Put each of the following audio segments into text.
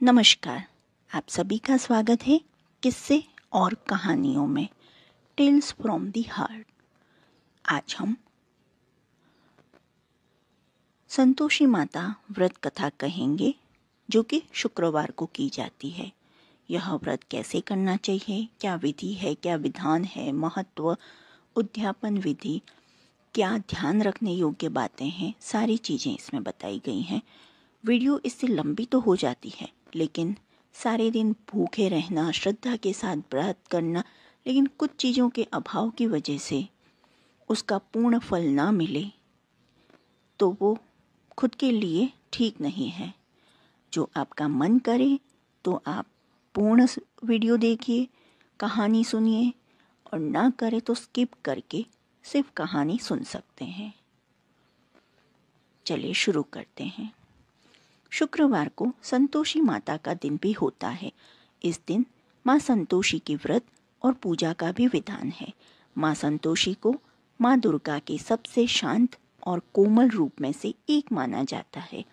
नमस्कार। आप सभी का स्वागत है किस्से और कहानियों में टेल्स फ्रॉम द हार्ट। आज हम संतोषी माता व्रत कथा कहेंगे, जो कि शुक्रवार को की जाती है। यह व्रत कैसे करना चाहिए, क्या विधि है, क्या विधान है, महत्व, उद्यापन विधि, क्या ध्यान रखने योग्य बातें हैं, सारी चीज़ें इसमें बताई गई हैं। वीडियो इससे लंबी तो हो जाती है, लेकिन सारे दिन भूखे रहना, श्रद्धा के साथ व्रत करना, लेकिन कुछ चीज़ों के अभाव की वजह से उसका पूर्ण फल ना मिले तो वो खुद के लिए ठीक नहीं है। जो आपका मन करे तो आप पूर्ण वीडियो देखिए, कहानी सुनिए, और ना करे तो स्किप करके सिर्फ कहानी सुन सकते हैं। चलिए शुरू करते हैं। शुक्रवार को संतोषी माता का दिन भी होता है। इस दिन माँ संतोषी की व्रत और पूजा का भी विधान है। माँ संतोषी को माँ दुर्गा के सबसे शांत और कोमल रूप में से एक माना जाता है।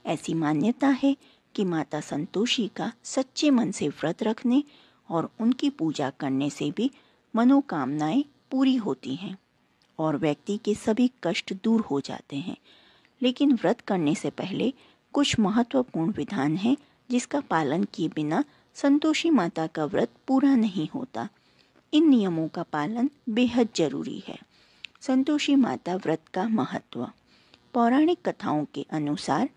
ऐसी मान्यता है कि माता संतोषी का सच्चे मन से व्रत रखने और उनकी पूजा करने से भी मनोकामनाएं पूरी होती हैं और व्यक्ति के सभी कष्ट दूर हो जाते हैं। लेकिन व्रत करने से पहले कुछ महत्वपूर्ण विधान हैं जिसका पालन किए बिना संतोषी माता का व्रत पूरा नहीं होता। इन नियमों का पालन बेहद जरूरी है। संतोषी माता व्रत का महत्व। पौराणिक कथाओं के अनुसार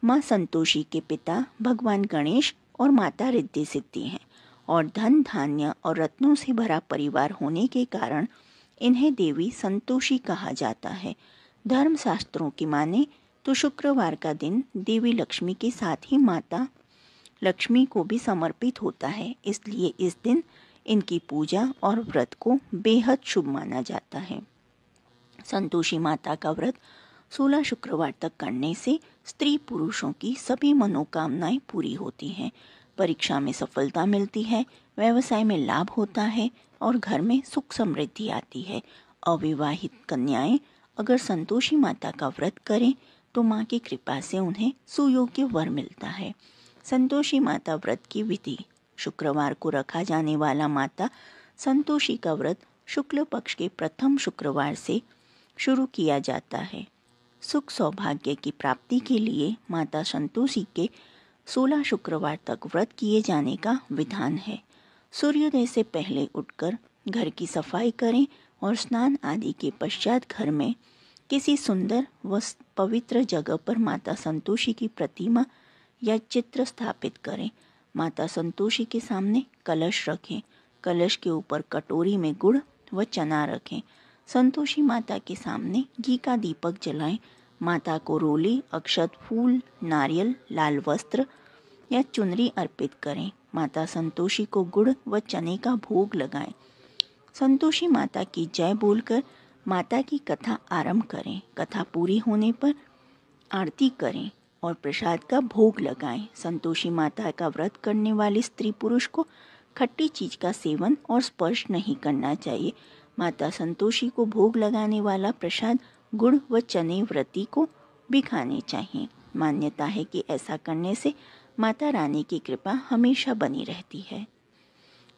माँ संतोषी के पिता भगवान गणेश और माता रिद्धि सिद्धि हैं और धन धान्य और रत्नों से भरा परिवार होने के कारण इन्हें देवी संतोषी कहा जाता है। धर्मशास्त्रों की माने तो शुक्रवार का दिन देवी लक्ष्मी के साथ ही माता लक्ष्मी को भी समर्पित होता है, इसलिए इस दिन इनकी पूजा और व्रत को बेहद शुभ माना जाता है। संतोषी माता का व्रत 16 शुक्रवार तक करने से स्त्री पुरुषों की सभी मनोकामनाएं पूरी होती हैं। परीक्षा में सफलता मिलती है, व्यवसाय में लाभ होता है और घर में सुख समृद्धि आती है। अविवाहित कन्याएं अगर संतोषी माता का व्रत करें तो माँ की कृपा से उन्हें सुयोग्य वर मिलता है। संतोषी माता व्रत की विधि। शुक्रवार को रखा जाने वाला माता संतोषी का व्रत शुक्ल पक्ष के प्रथम शुक्रवार से शुरू किया जाता है। सुख सौभाग्य की प्राप्ति के लिए माता संतोषी के 16 शुक्रवार तक व्रत किए जाने का विधान है। सूर्योदय से पहले उठकर घर की सफाई करें और स्नान आदि के पश्चात घर में किसी सुंदर व पवित्र जगह पर माता संतोषी की प्रतिमा या चित्र स्थापित करें। माता संतोषी के सामने कलश रखें। कलश के ऊपर कटोरी में गुड़ व चना रखें। संतोषी माता के सामने घी का दीपक जलाएं। माता को रोली, अक्षत, फूल, नारियल, लाल वस्त्र या चुनरी अर्पित करें। माता संतोषी को गुड़ व चने का भोग लगाएं। संतोषी माता की जय बोलकर माता की कथा आरंभ करें। कथा पूरी होने पर आरती करें और प्रसाद का भोग लगाएं। संतोषी माता का व्रत करने वाले स्त्री पुरुष को खट्टी चीज का सेवन और स्पर्श नहीं करना चाहिए। माता संतोषी को भोग लगाने वाला प्रसाद गुड़ व चने व्रती को भी खाने चाहिए। मान्यता है कि ऐसा करने से माता रानी की कृपा हमेशा बनी रहती है।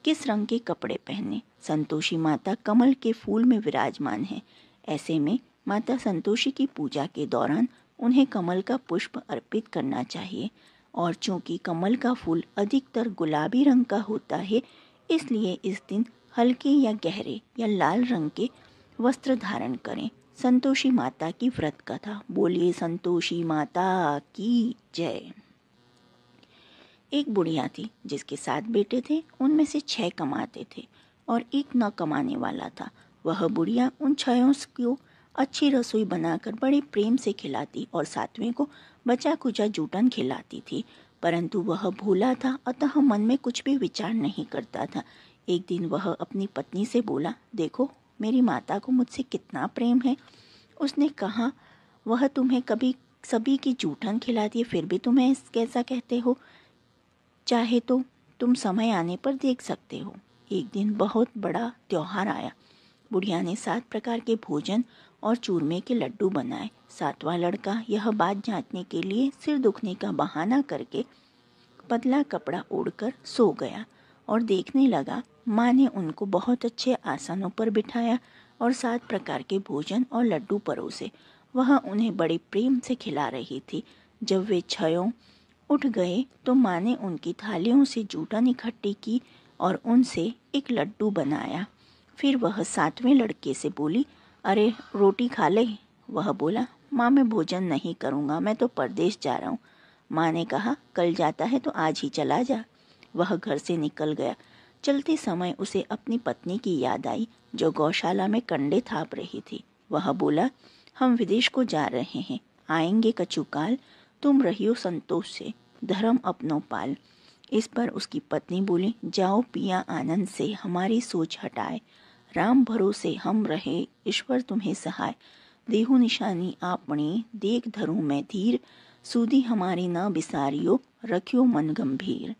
किस रंग के कपड़े पहने। संतोषी माता कमल के फूल में विराजमान है। ऐसे में माता संतोषी की पूजा के दौरान उन्हें कमल का पुष्प अर्पित करना चाहिए और चूंकि कमल का फूल अधिकतर गुलाबी रंग का होता है, इसलिए इस दिन हल्के या गहरे या लाल रंग के वस्त्र धारण करें। संतोषी माता की व्रत कथा। बोलिए संतोषी माता की जय। एक बुढ़िया थी जिसके 7 बेटे थे। उनमें से 6 कमाते थे और एक न कमाने वाला था। वह बुढ़िया उन 6 को अच्छी रसोई बनाकर बड़े प्रेम से खिलाती और 7वें को बचा कुचा जूठन खिलाती थी, परंतु वह भूला था, अतः मन में कुछ भी विचार नहीं करता था। एक दिन वह अपनी पत्नी से बोला, देखो मेरी माता को मुझसे कितना प्रेम है। उसने कहा, वह तुम्हें कभी सभी की जूठन खिलाती है, फिर भी तुम्हें कैसा कहते हो। चाहे तो तुम समय आने पर देख सकते हो। एक दिन बहुत बड़ा त्योहार आया। बुढ़िया ने 7 प्रकार के भोजन और चूरमे के लड्डू बनाए। 7वां लड़का यह बात जांचने के लिए सिर दुखने का बहाना करके पतला कपड़ा ओढ़कर सो गया और देखने लगा माँ ने उनको बहुत अच्छे आसनों पर बिठाया और 7 प्रकार के भोजन और लड्डू परोसे। वह उन्हें बड़े प्रेम से खिला रही थी। जब वे छयों उठ गए तो माँ ने उनकी थालियों से जूठन इकट्ठी की और उनसे एक लड्डू बनाया। फिर वह 7वें लड़के से बोली, अरे रोटी खा ले। वह बोला, माँ मैं भोजन नहीं करूँगा, मैं तो परदेश जा रहा हूँ। माँ ने कहा, कल जाता है तो आज ही चला जा। वह घर से निकल गया। चलते समय उसे अपनी पत्नी की याद आई जो गौशाला में कंडे थाप रही थी। वह बोला, हम विदेश को जा रहे हैं, आएंगे कछुकाल, तुम रहियो संतोष से, धर्म अपनो पाल। इस पर उसकी पत्नी बोली, जाओ पिया आनंद से हमारी सोच हटाए, राम भरोसे हम रहे, ईश्वर तुम्हें सहाय। देहु निशानी आपणी, देख धरूं मैं धीर, सूदी हमारी न बिसारियो, रखियो मन गंभीर।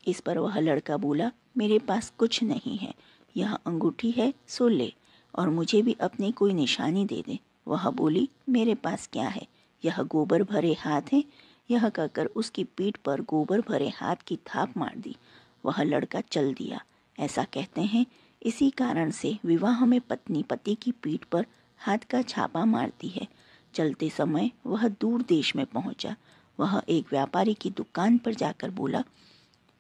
इस पर वह लड़का बोला, मेरे पास कुछ नहीं है, यह अंगूठी है सो ले, और मुझे भी अपनी कोई निशानी दे दे। वह बोली, मेरे पास क्या है, यह गोबर भरे हाथ है। यह कहकर उसकी पीठ पर गोबर भरे हाथ की थाप मार दी। वह लड़का चल दिया। ऐसा कहते हैं, इसी कारण से विवाह में पत्नी पति की पीठ पर हाथ का छापा मारती है। चलते समय वह दूर देश में पहुंचा। वह एक व्यापारी की दुकान पर जाकर बोला,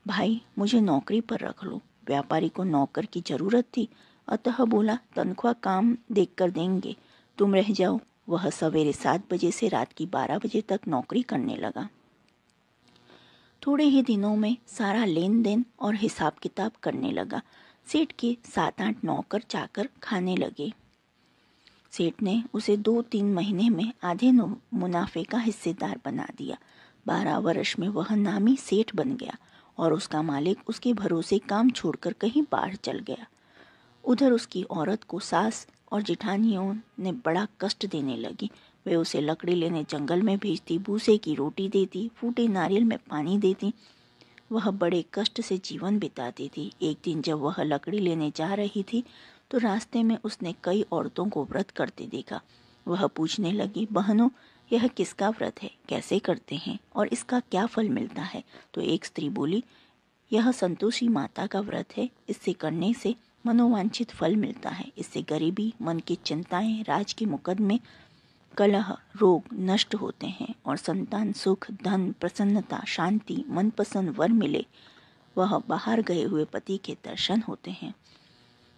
भाई मुझे नौकरी पर रख लो। व्यापारी को नौकर की जरूरत थी, अतः बोला, तनख्वाह काम देखकर देंगे, तुम रह जाओ। वह सवेरे 7 बजे से रात की 12 बजे तक नौकरी करने लगा। थोड़े ही दिनों में सारा लेन देन और हिसाब किताब करने लगा। सेठ के 7-8 नौकर चाकर खाने लगे। सेठ ने उसे 2-3 महीने में आधे मुनाफे का हिस्सेदार बना दिया। 12 वर्ष में वह नामी सेठ बन गया और उसका मालिक उसके भरोसे काम छोड़कर कहीं बाहर चल गया। उधर उसकी औरत को सास और जेठानियों ने बड़ा कष्ट देने लगी। वे उसे लकड़ी लेने जंगल में भेजती, भूसे की रोटी देती, फूटे नारियल में पानी देती। वह बड़े कष्ट से जीवन बिताती थी। एक दिन जब वह लकड़ी लेने जा रही थी तो रास्ते में उसने कई औरतों को व्रत करते देखा। वह पूछने लगी, बहनों यह किसका व्रत है, कैसे करते हैं और इसका क्या फल मिलता है? तो एक स्त्री बोली, यह संतोषी माता का व्रत है, इससे करने से मनोवांछित फल मिलता है। इससे गरीबी, मन की चिंताएं, राज के मुकदमे, कलह, रोग नष्ट होते हैं और संतान, सुख, धन, प्रसन्नता, शांति, मनपसंद वर मिले, वह बाहर गए हुए पति के दर्शन होते हैं।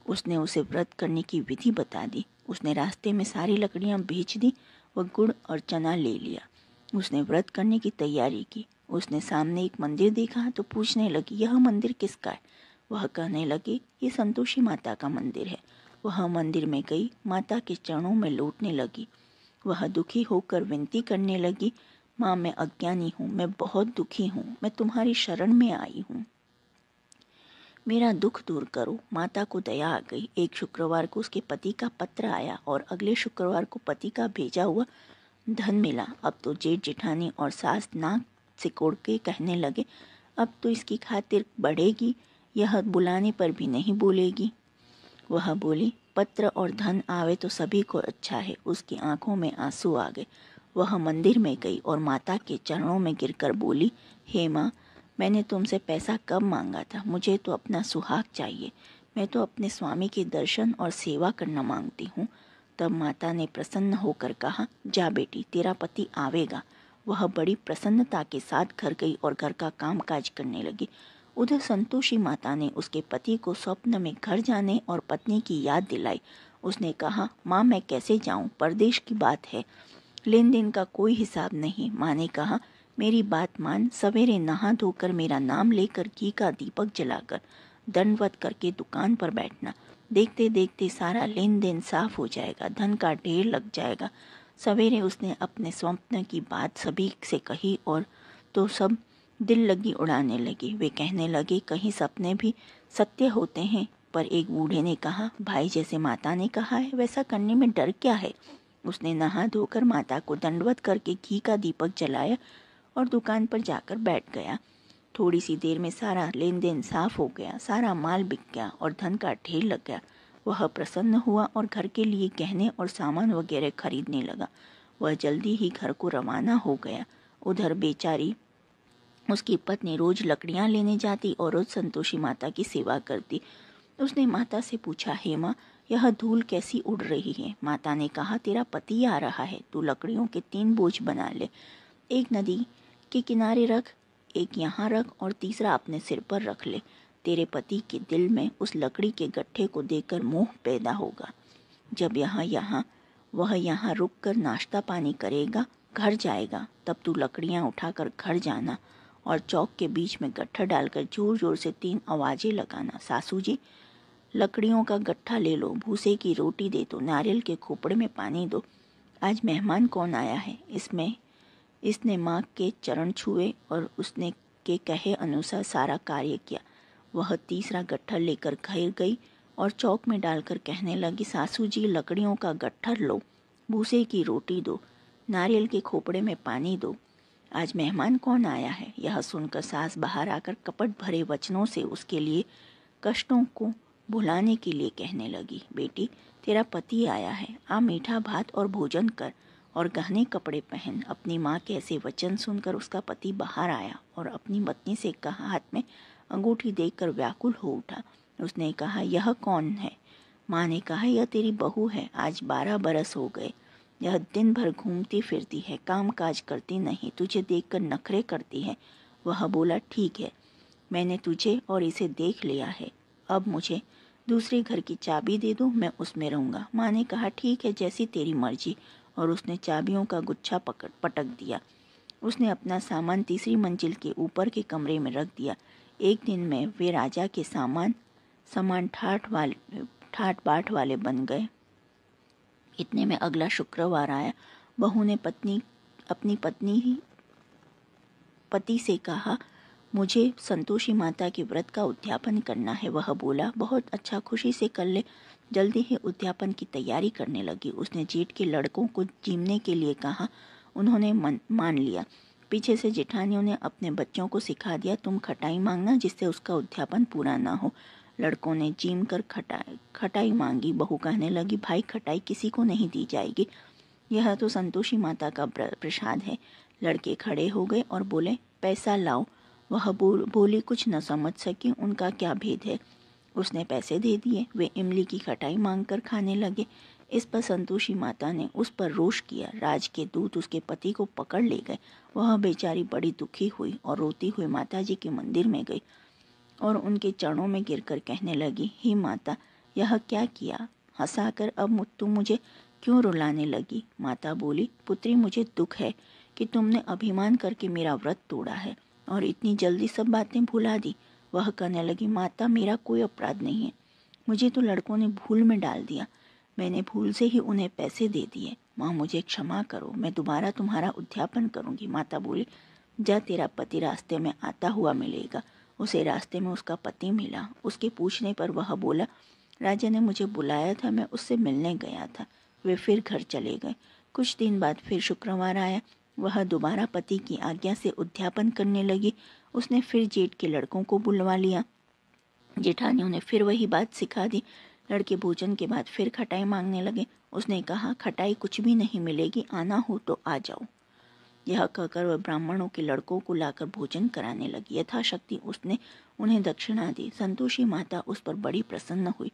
उसने उसे व्रत करने की विधि बता दी। उसने रास्ते में सारी लकड़ियां बेच दी व गुड़ और चना ले लिया। उसने व्रत करने की तैयारी की। उसने सामने एक मंदिर देखा तो पूछने लगी, यह मंदिर किसका है? वह कहने लगी, ये संतोषी माता का मंदिर है। वह मंदिर में गई, माता के चरणों में लौटने लगी। वह दुखी होकर विनती करने लगी, माँ मैं अज्ञानी हूँ, मैं बहुत दुखी हूँ, मैं तुम्हारी शरण में आई हूँ, मेरा दुख दूर करो। माता को दया आ गई। एक शुक्रवार को उसके पति का पत्र आया और अगले शुक्रवार को पति का भेजा हुआ धन मिला। अब तो जेठ जेठानी और सास नाक सिकोड़ के कहने लगे, अब तो इसकी खातिर बढ़ेगी, यह बुलाने पर भी नहीं बोलेगी। वह बोली, पत्र और धन आवे तो सभी को अच्छा है। उसकी आंखों में आंसू आ गए। वह मंदिर में गई और माता के चरणों में गिरकर बोली, हे माँ, मैंने तुमसे पैसा कब मांगा था? मुझे तो अपना सुहाग चाहिए। मैं तो अपने स्वामी के दर्शन और सेवा करना मांगती हूँ। तब माता ने प्रसन्न होकर कहा, जा बेटी, तेरा पति आवेगा। वह बड़ी प्रसन्नता के साथ घर गई और घर का काम काज करने लगी। उधर संतोषी माता ने उसके पति को स्वप्न में घर जाने और पत्नी की याद दिलाई। उसने कहा, माँ मैं कैसे जाऊँ, परदेश की बात है, लेन देन का कोई हिसाब नहीं। माँ ने कहा, मेरी बात मान, सवेरे नहा धोकर मेरा नाम लेकर घी का दीपक जलाकर दंडवत करके दुकान पर बैठना। देखते देखते सारा लेन देन साफ हो जाएगा, धन का ढेर लग जाएगा। सवेरे उसने अपने स्वप्न की बात सभी से कही और तो सब दिल लगी उड़ाने लगे। वे कहने लगे, कहीं सपने भी सत्य होते हैं। पर एक बूढ़े ने कहा, भाई जैसे माता ने कहा है वैसा करने में डर क्या है? उसने नहा धोकर माता को दंडवत करके घी का दीपक जलाया और दुकान पर जाकर बैठ गया। थोड़ी सी देर में सारा लेन देन साफ हो गया, सारा माल बिक गया और धन का ढेर लग गया। वह प्रसन्न हुआ और घर के लिए गहने और सामान वगैरह खरीदने लगा। वह जल्दी ही घर को रवाना हो गया। उधर बेचारी उसकी पत्नी रोज लकड़ियां लेने जाती और रोज संतोषी माता की सेवा करती। उसने माता से पूछा, हे माँ, यह धूल कैसी उड़ रही है? माता ने कहा, तेरा पति आ रहा है, तू लकड़ियों के 3 बोझ बना ले। एक नदी के किनारे रख, एक यहाँ रख और तीसरा अपने सिर पर रख ले। तेरे पति के दिल में उस लकड़ी के गट्ठे को देखकर मोह पैदा होगा। जब वह यहाँ रुक कर नाश्ता पानी करेगा, घर जाएगा, तब तू लकड़ियाँ उठाकर घर जाना और चौक के बीच में गट्ठा डालकर जोर जोर से 3 आवाजें लगाना, सासू जी, लकड़ियों का गट्ठा ले लो, भूसे की रोटी दे दो, नारियल के खोपड़े में पानी दो। आज मेहमान कौन आया है? इसने माँ के चरण छुए और उसने के कहे अनुसार सारा कार्य किया। वह तीसरा गट्ठा लेकर घर गई और चौक में डालकर कहने लगी, सासू जी, लकड़ियों का गट्ठर लो, भूसे की रोटी दो, नारियल के खोपड़े में पानी दो। आज मेहमान कौन आया है? यह सुनकर सास बाहर आकर कपट भरे वचनों से उसके लिए कष्टों को भुलाने के लिए कहने लगी, बेटी, तेरा पति आया है, आ मीठा भात और भोजन कर और गहने कपड़े पहन। अपनी माँ के ऐसे वचन सुनकर उसका पति बाहर आया और अपनी पत्नी से कहा, हाथ में अंगूठी देखकर व्याकुल हो उठा। उसने कहा, यह कौन है? माँ ने कहा, यह तेरी बहू है, आज 12 बरस हो गए। यह दिन भर घूमती फिरती है, काम काज करती नहीं, तुझे देखकर नखरे करती है। वह बोला, ठीक है, मैंने तुझे और इसे देख लिया है, अब मुझे दूसरे घर की चाबी दे दो, मैं उसमें रहूँगा। माँ ने कहा, ठीक है, जैसी तेरी मर्जी, और उसने चाबियों का गुच्छा पटक दिया। उसने अपना सामान तीसरी मंजिल के ऊपर के कमरे में रख दिया। एक दिन में वे राजा के सामान ठाट बाट वाले बन गए। इतने में अगला शुक्रवार आया। बहू ने अपनी पति से कहा, मुझे संतोषी माता के व्रत का उद्यापन करना है। वह बोला, बहुत अच्छा, खुशी से कर ले। जल्दी ही उद्यापन की तैयारी करने लगी। उसने जेठ के लड़कों को जीमने के लिए कहा, उन्होंने मान लिया। पीछे से जेठानियों ने अपने बच्चों को सिखा दिया, तुम खटाई मांगना जिससे उसका उद्यापन पूरा ना हो। लड़कों ने जीम कर खटाई मांगी। बहू कहने लगी, भाई, खटाई किसी को नहीं दी जाएगी, यह तो संतोषी माता का प्रसाद है। लड़के खड़े हो गए और बोले, पैसा लाओ। वह बोली कुछ न समझ सकी, उनका क्या भेद है। उसने पैसे दे दिए। वे इमली की खटाई मांगकर खाने लगे। इस पर संतोषी माता ने उस पर रोष किया। राज के दूत उसके पति को पकड़ ले गए। वह बेचारी बड़ी दुखी हुई और रोती हुई माता जी के मंदिर में गई और उनके चरणों में गिरकर कहने लगी, हे माता, यह क्या किया? हंसाकर अब तुम मुझे क्यों रुलाने लगी? माता बोली, पुत्री, मुझे दुख है कि तुमने अभिमान करके मेरा व्रत तोड़ा है और इतनी जल्दी सब बातें भुला दी। वह कहने लगी, माता, मेरा कोई अपराध नहीं है, मुझे तो लड़कों ने भूल में डाल दिया, मैंने भूल से ही उन्हें पैसे दे दिए। माँ, मुझे क्षमा करो, मैं दोबारा तुम्हारा उद्यापन करूंगी। माता बोली, जा, तेरा पति रास्ते में आता हुआ मिलेगा। उसे रास्ते में उसका पति मिला। उसके पूछने पर वह बोला, राजा ने मुझे बुलाया था, मैं उससे मिलने गया था। वे फिर घर चले गए। कुछ दिन बाद फिर शुक्रवार आया। वह दोबारा पति की आज्ञा से उद्यापन करने लगी। उसने फिर जेठ के लड़कों को बुलवा लिया। जेठानियों ने फिर वही बात सिखा दी। लड़के भोजन के बाद फिर खटाई मांगने लगे। उसने कहा, खटाई कुछ भी नहीं मिलेगी, आना हो तो आ जाओ। यह कहकर वह ब्राह्मणों के लड़कों को लाकर भोजन कराने लगी। यथाशक्ति उसने उन्हें दक्षिणा दी। संतोषी माता उस पर बड़ी प्रसन्न हुई।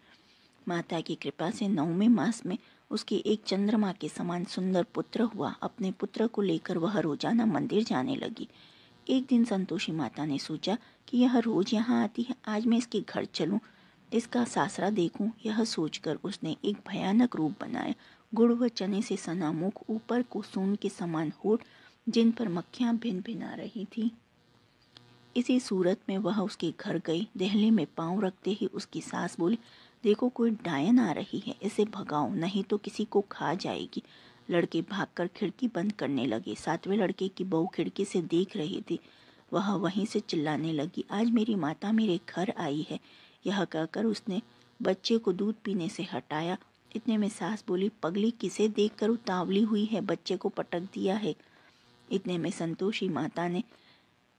माता की कृपा से 9वें मास में उसके एक चंद्रमा के समान सुंदर पुत्र हुआ। अपने पुत्र को लेकर वह रोजाना मंदिर जाने लगी। एक दिन संतोषी माता ने सोचा कि यह रोज यहाँ आती है, आज मैं इसके घर चलूं, इसका सासरा देखूं। यह सोचकर उसने एक भयानक रूप बनाया। गुड़ व चने से सना मुख, ऊपर को सोन के समान होठ, जिन पर मक्खियां भिन भिना रही थी। इसी सूरत में वह उसके घर गई। देहली में पांव रखते ही उसकी सास बोली, देखो, कोई डायन आ रही है, इसे भगाओ, नहीं तो किसी को खा जाएगी। लड़के भागकर खिड़की बंद करने लगे। 7वें लड़के की बहू खिड़की से देख रही थी। वह वहीं से चिल्लाने लगी, आज मेरी माता मेरे घर आई है। यह कहकर उसने बच्चे को दूध पीने से हटाया। इतने में सास बोली, पगली, किसे देखकर उतावली हुई है, बच्चे को पटक दिया है। इतने में संतोषी माता ने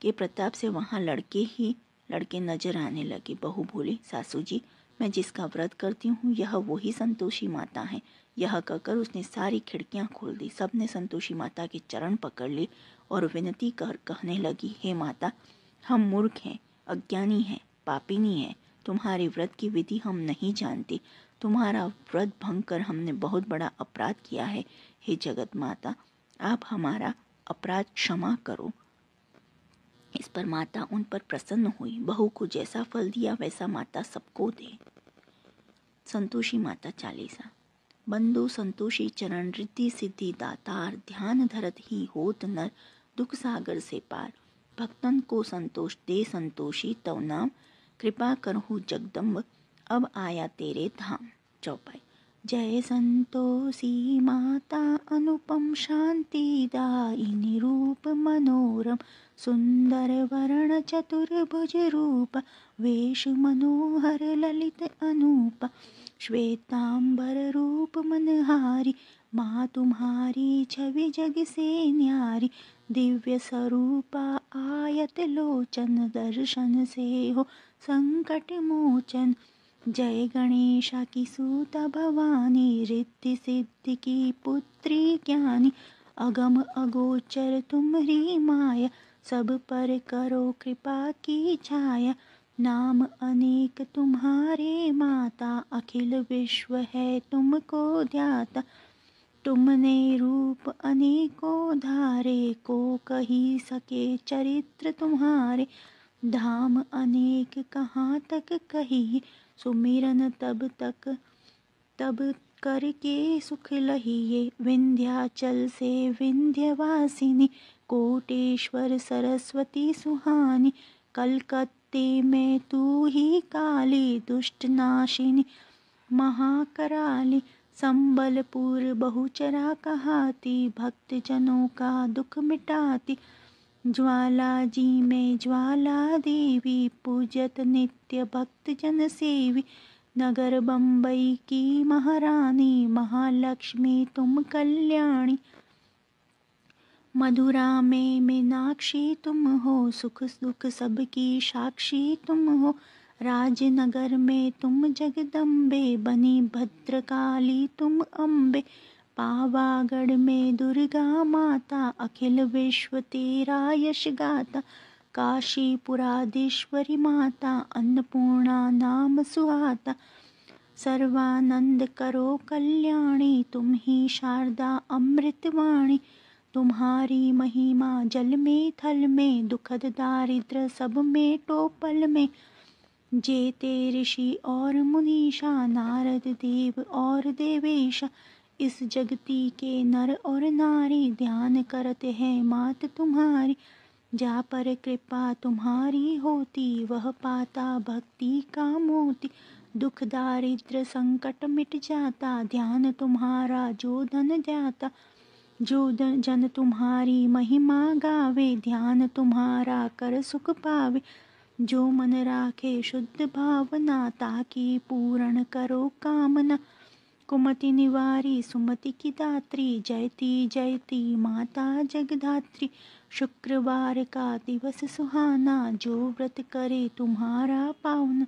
के प्रताप से वहाँ लड़के नजर आने लगे। बहू बोली, सासू जी, मैं जिसका व्रत करती हूँ यह वही संतोषी माता है। यह कहकर उसने सारी खिड़कियाँ खोल दी। सबने संतोषी माता के चरण पकड़ लिए और विनती कर कहने लगी, हे माता, हम मूर्ख हैं, अज्ञानी हैं, पापिनी हैं। तुम्हारे व्रत की विधि हम नहीं जानती। तुम्हारा व्रत भंग कर हमने बहुत बड़ा अपराध किया है। हे जगत माता, आप हमारा अपराध क्षमा करो। इस पर माता उन पर प्रसन्न हुई। बहू को जैसा फल दिया वैसा माता सबको दे। संतोषी माता चालीसा। बंदो संतोषी चरण रिद्धि सिद्धि दातार, ध्यान धरत ही होत नर, दुख सागर से पार। भक्तन को संतोष दे संतोषी, तव नाम कृपा करहु जगदम्ब, अब आया तेरे धाम। चौपाई। जय संतोषी माता अनुपम शांति दायिनी, रूप मनोरम सुंदर वर्ण चतुर्भुज रूप, वेश मनोहर ललित अनूप, श्वेतांबर रूप मनहारी, माँ तुम्हारी छवि जग से न्यारी, दिव्य स्वरूपा आयत लोचन, दर्शन से हो संकट मोचन। जय गणेशा की सूता भवानी, रिद्धि सिद्धि की पुत्री ज्ञानी, अगम अगोचर तुम्हारी माया, सब पर करो कृपा की छाया। नाम अनेक तुम्हारे माता, अखिल विश्व है तुमको ध्याता, तुमने रूप अनेकों धारे, को कही सके चरित्र तुम्हारे। धाम अनेक कहाँ तक कही, सुमिरन तब करके सुख लहिए। विंध्याचल से विंध्यवासिनी, कोटेश्वर सरस्वती सुहानी, कलकत्ते में तू ही काली, दुष्ट नाशिनी महाकराली। संबलपुर बहुचरा कहाती, भक्त जनों का दुख मिटाती, ज्वाला जी में ज्वाला देवी, पूजत नित्य भक्त जन सेवी। नगर बम्बई की महारानी, महालक्ष्मी तुम कल्याणी, मधुरा में मीनाक्षी तुम हो, सुख दुख सबकी साक्षी तुम हो। राजनगर में तुम जगदम्बे, बनी भद्रकाली तुम अम्बे। पावागढ़ में दुर्गा माता, अखिल विश्व तेरा यश गाता। काशीपुराधीश्वरी माता, अन्नपूर्णा नाम सुहाता। सर्वानंद करो कल्याणी, तुम ही शारदा अमृतवाणी। तुम्हारी महिमा जल में थल में, दुखद दारिद्र सब में टोपल में। जेते ऋषि और मुनीषा, नारद देव और देवेशा, इस जगती के नर और नारी, ध्यान करते हैं मात तुम्हारी। जा पर कृपा तुम्हारी होती, वह पाता भक्ति का मोती। दुख दारिद्र संकट मिट जाता, ध्यान तुम्हारा जो धन जाता। जो जन तुम्हारी महिमा गावे, ध्यान तुम्हारा कर सुख पावे। जो मन राखे शुद्ध भावना, ताकि पूर्ण करो कामना। कुमति निवारी सुमति की दात्री, जयती जयती माता जगधात्री। शुक्रवार का दिवस सुहाना, जो व्रत करे तुम्हारा पावन।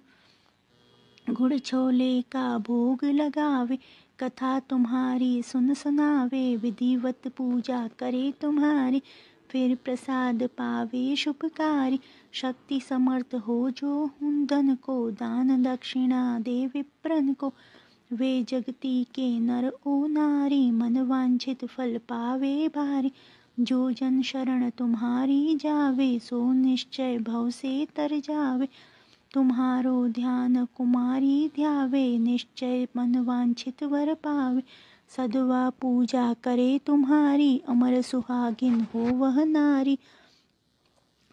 गुड़ छोले का भोग लगावे, कथा तुम्हारी सुन सुनावे। विधिवत पूजा करे तुम्हारी, फिर प्रसाद पावे शुभकारी। शक्ति समर्थ हो जो धन को, दान दक्षिणा दे विप्रन को। वे जगती के नर ओ नारी, मन वांछित फल पावे भारी। जो जन शरण तुम्हारी जावे, सो निश्चय भव से तर जावे। तुम्हारो ध्यान कुमारी ध्यावे, निश्चय मन वांछित वर पावे। सदवा पूजा करे तुम्हारी, अमर सुहागिन हो वह नारी।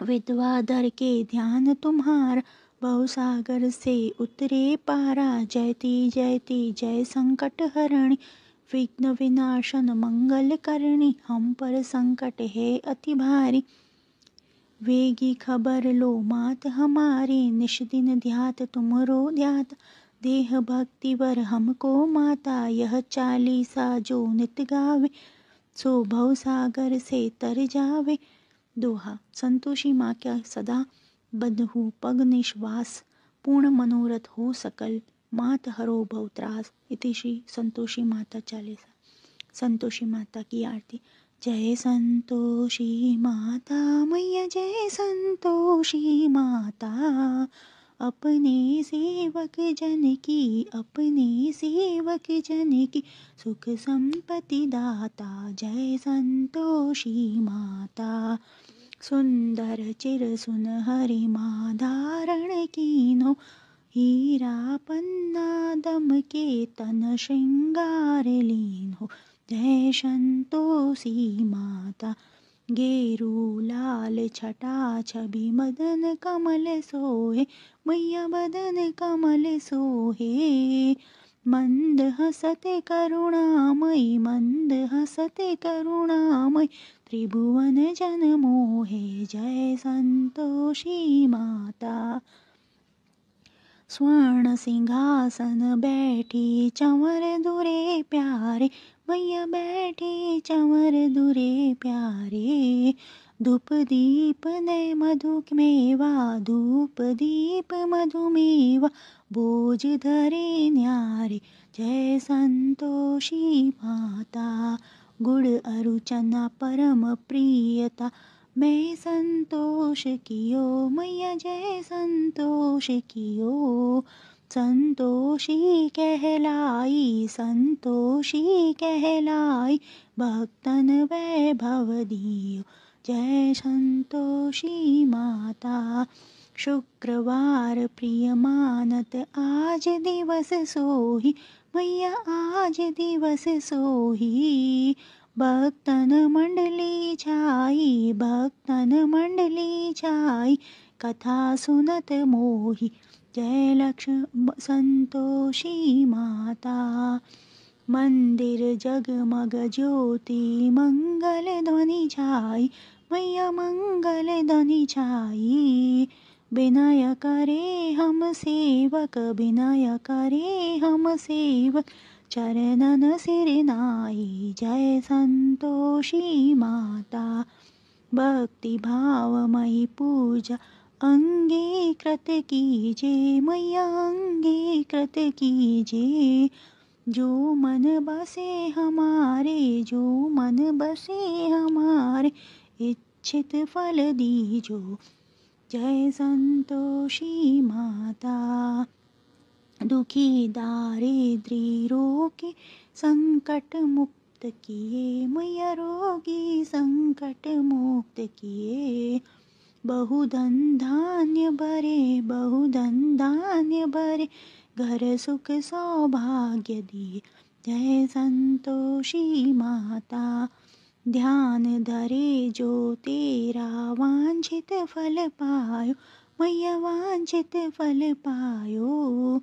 विधवा धर के ध्यान तुम्हारा, भवसागर से उतरे पारा। जयती जयती जय संकट हरणी, विघ्न विनाशन मंगल करणी। हम पर संकट है अति भारी, वेगी खबर लो मात हमारी। निश दिन ध्यात तुमरो ध्यात, देह भक्ति वर हमको माता। यह चालीसा जो नित गावे, सो भवसागर से तर जावे। दोहा। संतोषी माँ क्या सदा बंधु पग निश्वास, पूर्ण मनोरथ हो सकल, मात हरो भव त्रास। इति श्री संतोषी माता चालीसा। संतोषी माता की आरती। जय संतोषी माता मैया जय संतोषी माता, अपने सेवक जन की अपने सेवक जन की सुख संपत्ति दाता। जय संतोषी माता, सुंदर चिर सुनहरी माँ धारण कीनो, हीरा पन्ना दम के तन श्रृंगार लीन हो। जय संतोषी माता, गेरू लाल छटा छवि मदन कमल सोहे, मैया बदन कमल सोहे। मंद हसते करुणामयी मंद हसते करुणामयी, त्रिभुवन जन मोहे। जय संतोषी माता, स्वर्ण सिंहासन बैठी चंवर दुरे प्यारे, मैया बैठी चंवर दुरे प्यारे। धूप दीप ने मधु मेवा धूप दीप मधु मेवा, बोझ धरे न्यारे। जय संतोषी माता, गुड़ अरु चना परम प्रियता, मैं संतोष कियो मैया जय संतोष कियो। संतोषी कहलाई संतोषी कहलाई, भक्तन वैभव दियो। जय संतोषी माता, शुक्रवार प्रिय मानत आज दिवस सोही, मैया आज दिवस सोही। भक्तन मंडली छाई भक्तन मंडली छाई, कथा सुनत मोही। जय लक्ष्मी संतोषी माता, मंदिर जगमग ज्योति मंगल ध्वनि छाई, मैया मंगल ध्वनि छाई। विनय करे हम सेवक विनय करे हम सेवक, चरणन सिर नाई। जय संतोषी माता, भक्ति भावमयी पूजा अंगीकृत कीजे मैया अंगीकृत कीजे। जो मन बसे हमारे जो मन बसे हमारे, इच्छित फल दीजो। जय संतोषी माता, दुखी दारिद्री रोगी संकट मुक्त किए, मैया रोगी संकट मुक्त किए। बहुधन धान्य भरे बहुधन धान्य भरे, घर सुख सौभाग्य दिए। जय संतोषी माता, ध्यान धरे जो तेरा वांछित फल पायो, मैया वांछित फल पायो।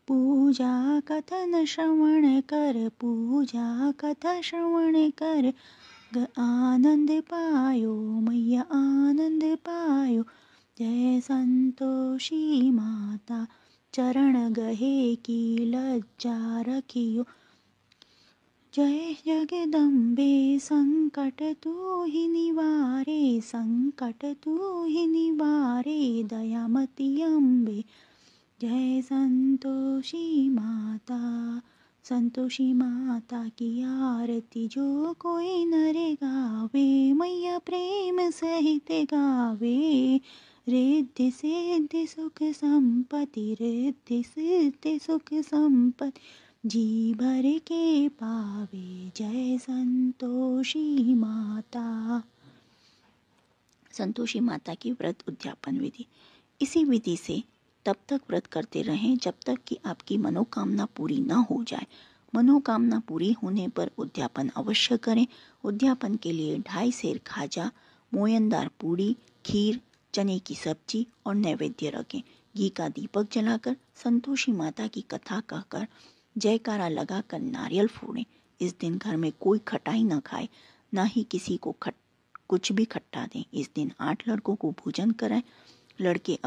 पूजा कथन श्रवण कर पूजा कथा श्रवण कर, आनंद पायो मैया आनंद पायो। जय संतोषी माता, चरण गहे की लज्जा रखियो। जय जगदम्बे संकट तू ही निवारे संकट तू ही निवारे, दयामती अम्बे। जय संतोषी माता, संतोषी माता की आरती जो कोई नर गावे, मैया प्रेम सहित गावे। रिद्धि सिद्धि सुख संपत्ति रिद्धि सिद्धि सुख संपत्ति, जी भर के पावे। जय संतोषी माता। संतोषी माता की व्रत उद्यापन विधि। इसी विधि से तब तक व्रत करते रहें जब तक कि आपकी मनोकामना पूरी न हो जाए। मनोकामना पूरी होने पर उद्यापन अवश्य करें। उद्यापन के लिए 2.5 सेर खाजा, मोयनदार पूड़ी, खीर, चने की सब्जी और नैवेद्य रखें। घी का दीपक जलाकर संतोषी माता की कथा कहकर जयकारा लगाकर नारियल फोड़ें। इस दिन घर में कोई खटाई न खाए, ना ही किसी को कुछ भी खट्टा दें। इस दिन 8 लड़कों को भोजन कराएं। लड़के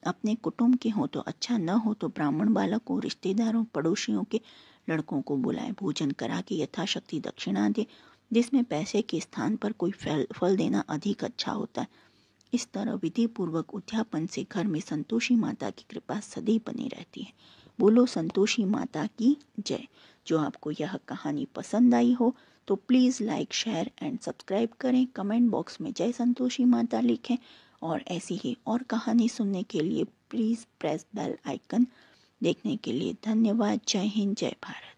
अपने कुटुंब के हो तो अच्छा, न हो तो ब्राह्मण बालकों, रिश्तेदारों, पड़ोसियों के लड़कों को बुलाएं। भोजन करा के यथाशक्ति दक्षिणा दें, जिसमें पैसे के स्थान पर कोई फल देना अधिक अच्छा होता है। इस तरह विधि पूर्वक उद्यापन से घर में संतोषी माता की कृपा सदैव बनी रहती है। बोलो संतोषी माता की जय। जो आपको यह कहानी पसंद आई हो तो please like, share and subscribe करें। कमेंट बॉक्स में जय संतोषी माता लिखें और ऐसी ही और कहानी सुनने के लिए प्लीज़ प्रेस बेल आइकन। देखने के लिए धन्यवाद। जय हिंद, जय भारत।